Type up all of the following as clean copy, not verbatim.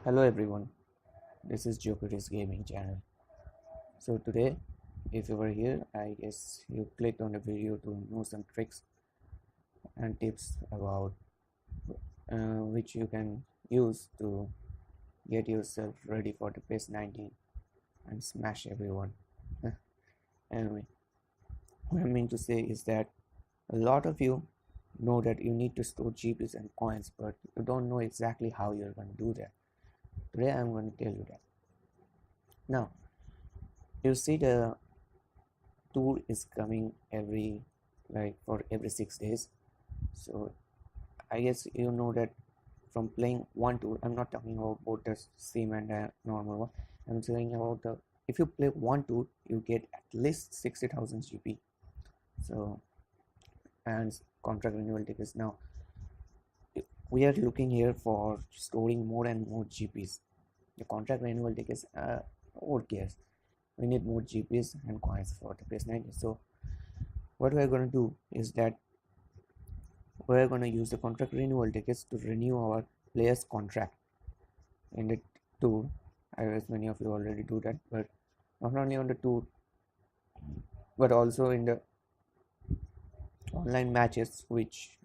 Hello everyone, this is Joker's Gaming channel. So today, if you were here, I guess you clicked on the video to know some tricks and tips about which you can use to get yourself ready for the Pes19 and smash everyone. Anyway, what I mean to say is that a lot of you know that you need to store GPs and coins, but you don't know exactly how you're going to do that. Today I'm going to tell you that. Now, you see the tour is coming for every 6 days. So I guess you know that from playing one tour, I'm not talking about both the sim and the normal one. I'm saying about the if you play one tour, you get at least 60,000 GP. So and contract renewal tickets. Now we are looking here for storing more and more GPs. The contract renewal tickets, who cares? We need more GPs and coins for the PS90. So what we're going to do is that we're going to use the contract renewal tickets to renew our player's contract in the tour. I guess many of you already do that, but not only on the tour but also in the online matches which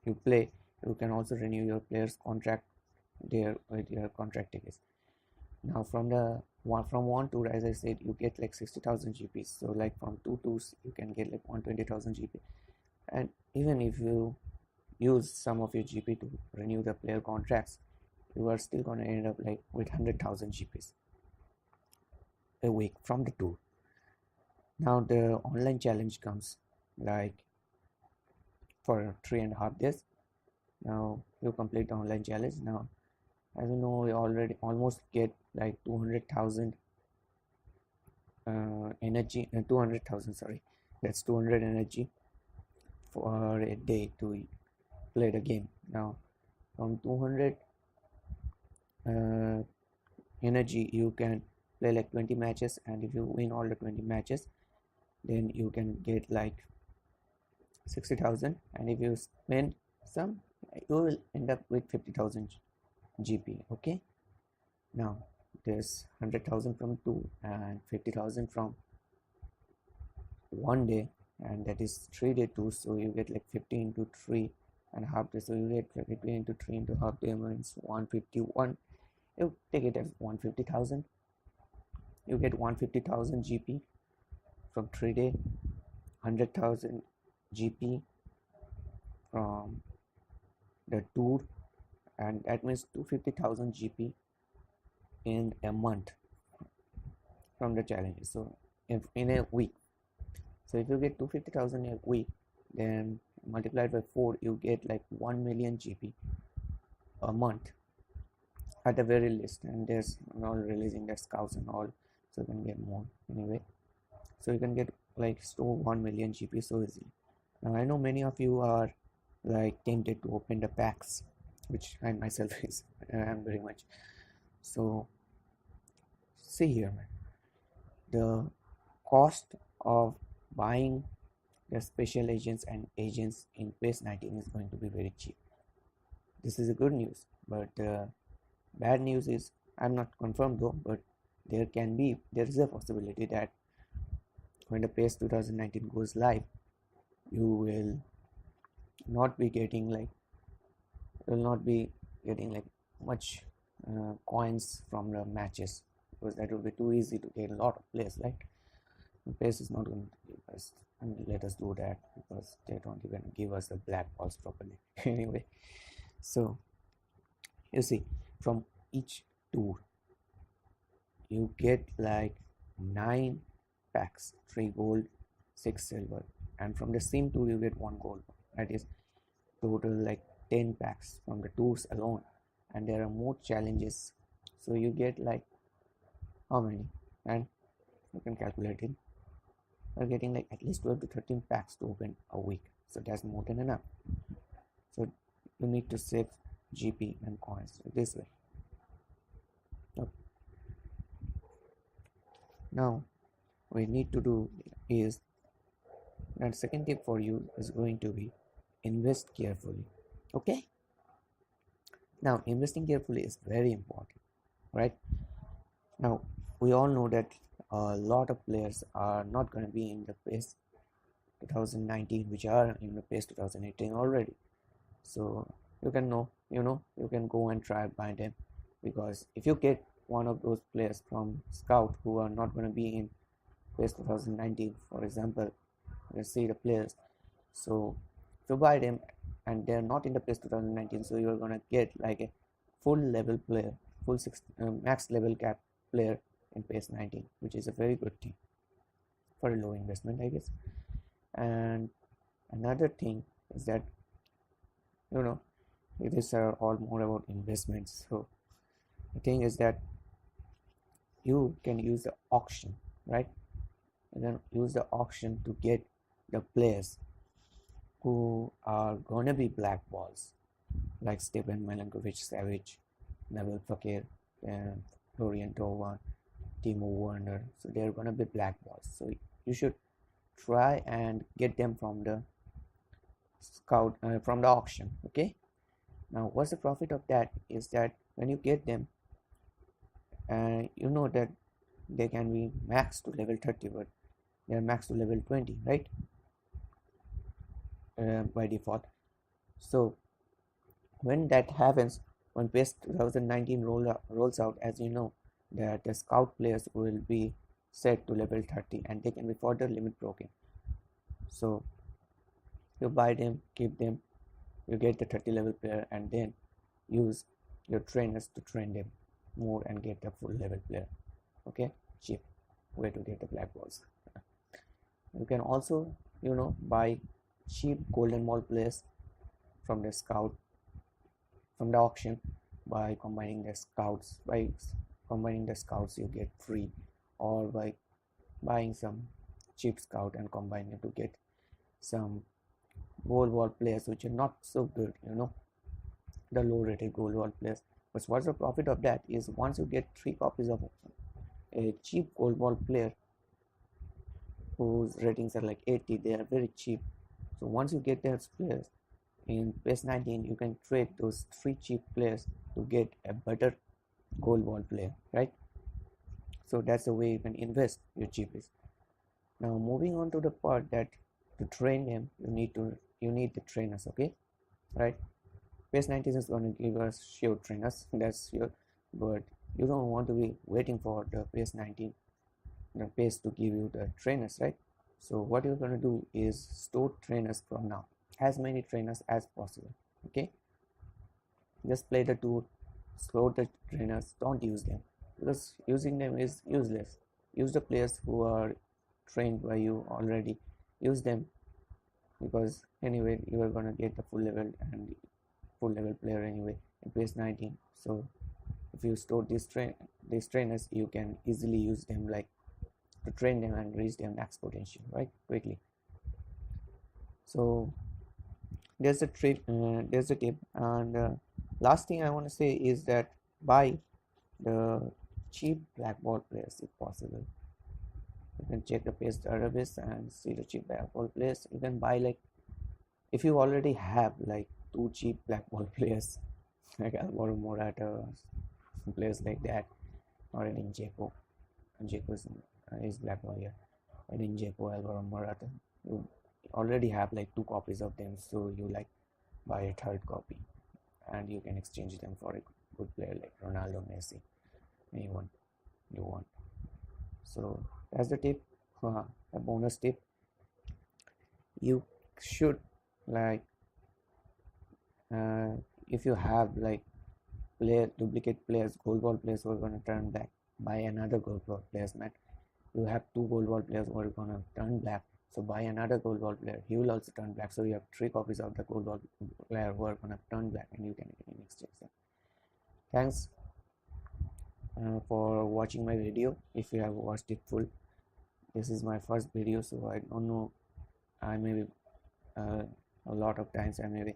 you play. You can also renew your player's contract there with your contract tickets. Now from one tour, as I said, you get like 60,000 GPs. So like from two tours you can get like 120,000 GP. And even if you use some of your GP to renew the player contracts, you are still going to end up like with 100,000 GPs a week from the tour. Now the online challenge comes like for 3.5 days. Now you complete the online challenge. Now as you know, we already almost get like 200,000 energy, 200,000, sorry, that's 200 energy for a day to play the game. Now from 200 energy you can play like 20 matches, and if you win all the 20 matches then you can get like 60,000, and if you spend some you will end up with 50,000 GP. Okay, now there's 100,000 from 2 and 50,000 from one day, and that is 3-day tour. So you get like 50 into 3.5 days, so you get 50 into 3 into half day means 151. You take it as 150,000. You get 150,000 GP from 3-day, 100,000 GP from the tour, and that means 250,000 GP in a month from the challenges. So if in a week, so if you get 250,000 a week, then multiplied by 4, you get like 1 million GP a month at the very least. And there's all releasing the scouts and all, so you can get more anyway. So you can get like store 1 million GP so easily. Now I know many of you are like tempted to open the packs, which I myself is am very much. So see here, man, the cost of buying the special agents and agents in Pes19 is going to be very cheap. This is a good news, but bad news is, I'm not confirmed though, but there is a possibility that when the Pes 2019 goes live, you will not be getting like much coins from the matches, because that would be too easy to get a lot of players. Like the Pes is not going to give us and let us do that, because they don't even give us the black balls properly. Anyway, so you see, from each tour you get like 9 packs, 3 gold, 6 silver, and from the same tour you get 1 gold. That is total like 10 packs from the tours alone, and there are more challenges, so you get like how many, and you can calculate it. You're getting like at least 12 to 13 packs to open a week, so that's more than enough. So you need to save GP and coins this way. Okay. Now what we need to do is, that second tip for you is going to be invest carefully. Okay, now investing carefully is very important. right? Now we all know that a lot of players are not going to be in the PES 2019, which are in the PES 2018 already. So you can you can go and try buy them, because if you get one of those players from scout who are not going to be in PES 2019, for example, let's see the players. So if you buy them and they're not in the PES 2019, so you're going to get like a full level player, max level cap player in PES 19, which is a very good thing for a low investment, I guess. And another thing is that, you know, it is all more about investments. So the thing is that you can use the auction, right? You can use the auction to get the players who are gonna be black balls, like Stepan Milinkovic Savic, Nabil Fakir, and Florian Thauvin, Timo Werner. So they're gonna be black balls. So you should try and get them from the from the auction. Okay. Now, what's the profit of that? Is that when you get them, you know that they can be max to level 30, but they are max to level 20, right? By default. So when that happens, when PES 2019 rolls out, as you know, that the scout players will be set to level 30 and they can be further limit broken. So you buy them, keep them, you get the 30 level player, and then use your trainers to train them more and get the full level player. Okay, cheap way to get the black balls. You can also, buy cheap golden ball players from the auction by combining the scouts. By combining the scouts, you get free, or by buying some cheap scout and combining it to get some gold ball players which are not so good, the low rated gold ball players. But what's the profit of that is, once you get 3 copies of a cheap gold ball player whose ratings are like 80, they are very cheap. So once you get those players in PES 19, you can trade those 3 cheap players to get a better gold ball player, right? So that's the way you can invest your cheapest. Now moving on to the part that to train them, you need the trainers, okay, right? PES 19 is going to give us sure trainers, that's sure, but you don't want to be waiting for the PES 19 the PES to give you the trainers, right? So what you're going to do is store trainers from now, as many trainers as possible. Okay, just play the tour, store the trainers, don't use them, because using them is useless. Use the players who are trained by you already. Use them, because anyway you are going to get the full level player anyway in PES 19. So if you store these trainers, you can easily use them, like to train them and reach their max potential, right, quickly. So there's the tip. And last thing I want to say is that buy the cheap black ball players if possible. You can check the PES database and see the cheap black ball players. You can buy, like, if you already have like 2 cheap black ball players like Alvaro Morata, players like that, or an Injeko. Injeko is black ball here. And Injeko, Alvaro Morata, you already have like 2 copies of them, so you like buy a third copy and you can exchange them for a good player like Ronaldo, Messi, anyone you want. So that's the tip. A bonus tip, you should, like, if you have like duplicate players, gold ball players who are going to turn black, buy another gold ball players, man. You have 2 gold ball players who are going to turn black, so buy another gold ball player, he will also turn black, so you have 3 copies of the gold ball player who are going to turn black, and you can exchange them. Thanks for watching my video. If you have watched it full, this is my first video, so I don't know, I maybe a lot of times I may be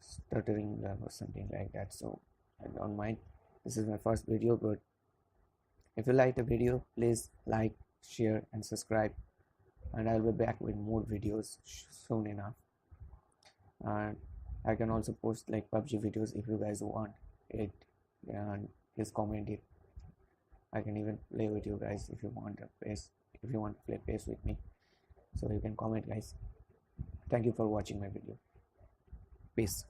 stuttering or something like that, so I don't mind. This is my first video, but if you like the video, please like, share and subscribe, and I'll be back with more videos soon enough. And I can also post like PUBG videos if you guys want it and please comment it. I can even play with you guys if you want a pace, if you want to play pace with me. So you can comment, guys. Thank you for watching my video. Peace.